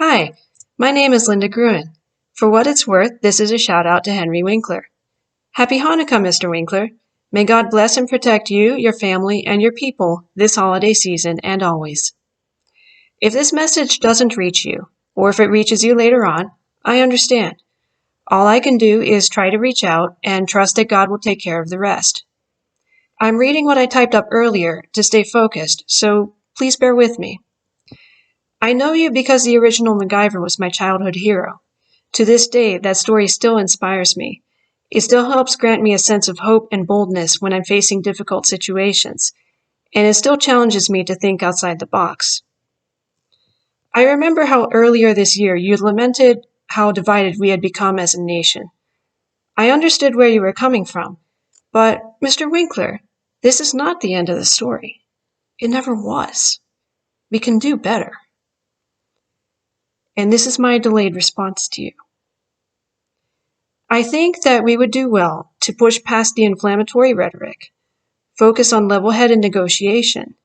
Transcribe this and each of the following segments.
Hi, my name is Linda Gruen. For what it's worth, this is a shout out to Henry Winkler. Happy Hanukkah, Mr. Winkler. May God bless and protect you, your family, and your people this holiday season and always. If this message doesn't reach you, or if it reaches you later on, I understand. All I can do is try to reach out and trust that God will take care of the rest. I'm reading what I typed up earlier to stay focused, so please bear with me. I know you because the original MacGyver was my childhood hero. To this day, that story still inspires me. It still helps grant me a sense of hope and boldness when I'm facing difficult situations, and it still challenges me to think outside the box. I remember how earlier this year you lamented how divided we had become as a nation. I understood where you were coming from, but, Mr. Winkler, this is not the end of the story. It never was. We can do better. And this is my delayed response to you. I think that we would do well to push past the inflammatory rhetoric, focus on level-headed negotiation,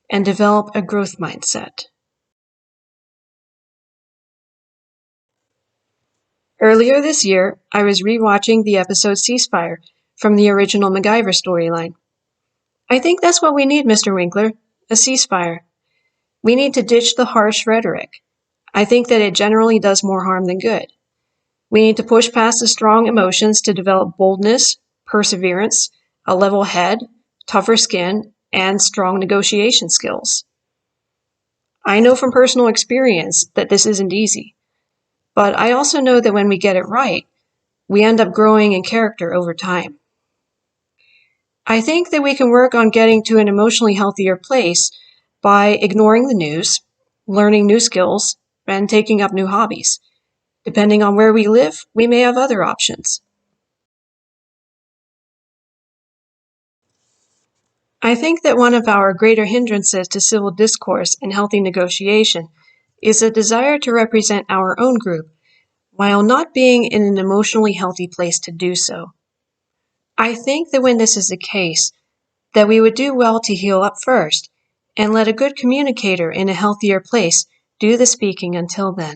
and develop a growth mindset. Earlier this year, I was rewatching the episode Ceasefire from the original MacGyver storyline. I think that's what we need, Mr. Winkler, a ceasefire. We need to ditch the harsh rhetoric. I think that it generally does more harm than good. We need to push past the strong emotions to develop boldness, perseverance, a level head, tougher skin, and strong negotiation skills. I know from personal experience that this isn't easy, but I also know that when we get it right, we end up growing in character over time. I think that we can work on getting to an emotionally healthier place by ignoring the news, learning new skills, and taking up new hobbies. Depending on where we live, we may have other options. I think that one of our greater hindrances to civil discourse and healthy negotiation is a desire to represent our own group, while not being in an emotionally healthy place to do so. I think that when this is the case, that we would do well to heal up first, and let a good communicator in a healthier place do the speaking until then.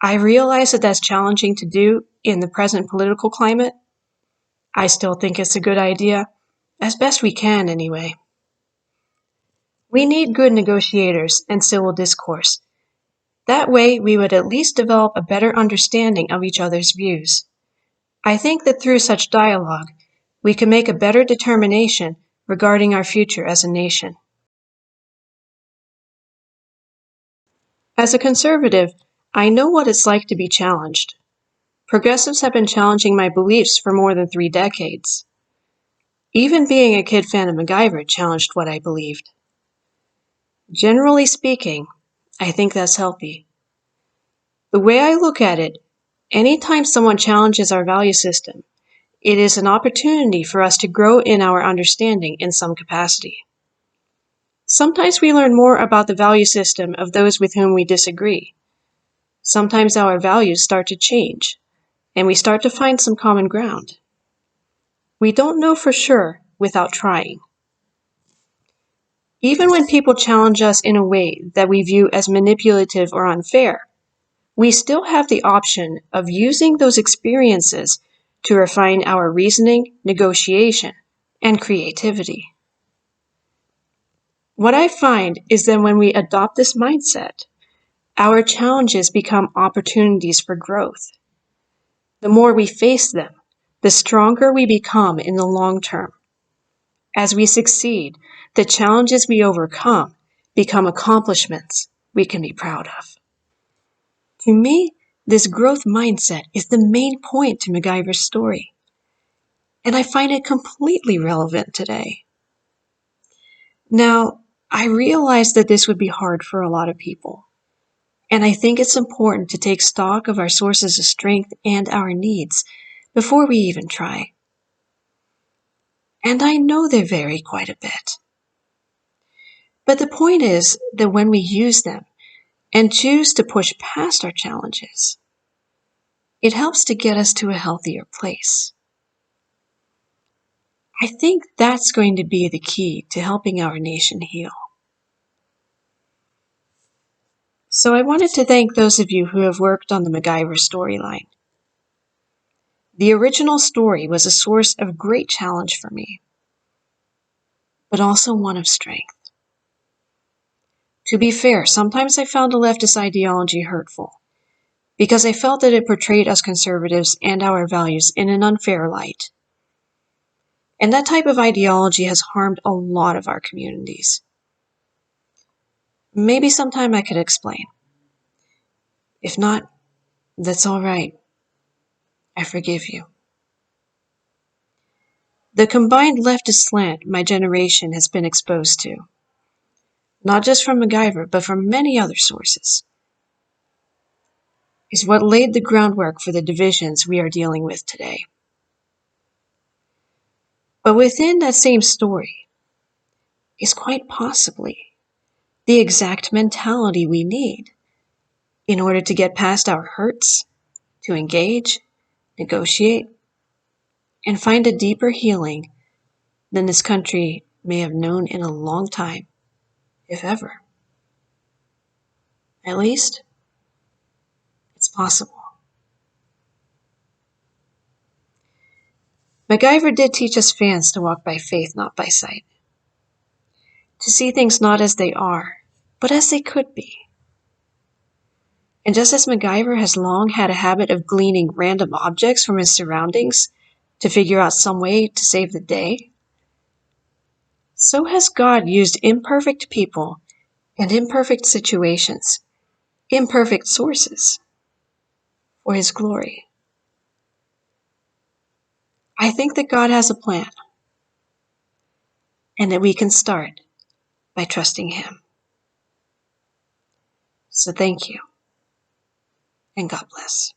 I realize that that's challenging to do in the present political climate. I still think it's a good idea, as best we can anyway. We need good negotiators and civil discourse. That way, we would at least develop a better understanding of each other's views. I think that through such dialogue, we can make a better determination regarding our future as a nation. As a conservative, I know what it's like to be challenged. Progressives have been challenging my beliefs for more than 3 decades. Even being a kid fan of MacGyver challenged what I believed. Generally speaking, I think that's healthy. The way I look at it, anytime someone challenges our value system, it is an opportunity for us to grow in our understanding in some capacity. Sometimes we learn more about the value system of those with whom we disagree. Sometimes our values start to change, and we start to find some common ground. We don't know for sure without trying. Even when people challenge us in a way that we view as manipulative or unfair, we still have the option of using those experiences to refine our reasoning, negotiation, and creativity. What I find is that when we adopt this mindset, our challenges become opportunities for growth. The more we face them, the stronger we become in the long term. As we succeed, the challenges we overcome become accomplishments we can be proud of. To me, this growth mindset is the main point to MacGyver's story, and I find it completely relevant today. Now, I realize that this would be hard for a lot of people, and I think it's important to take stock of our sources of strength and our needs before we even try. And I know they vary quite a bit. But the point is that when we use them and choose to push past our challenges, it helps to get us to a healthier place. I think that's going to be the key to helping our nation heal. So I wanted to thank those of you who have worked on the MacGyver storyline. The original story was a source of great challenge for me, but also one of strength. To be fair, sometimes I found a leftist ideology hurtful, because I felt that it portrayed us conservatives and our values in an unfair light. And that type of ideology has harmed a lot of our communities. Maybe sometime I could explain. If not, that's all right. I forgive you. The combined leftist slant my generation has been exposed to, not just from MacGyver, but from many other sources, is what laid the groundwork for the divisions we are dealing with today. But within that same story is quite possibly the exact mentality we need in order to get past our hurts, to engage, negotiate, and find a deeper healing than this country may have known in a long time, if ever. At least, it's possible. MacGyver did teach us fans to walk by faith, not by sight. To see things not as they are, but as they could be. And just as MacGyver has long had a habit of gleaning random objects from his surroundings to figure out some way to save the day, so has God used imperfect people and imperfect situations, imperfect sources, for his glory. I think that God has a plan, and that we can start by trusting him. So thank you, and God bless.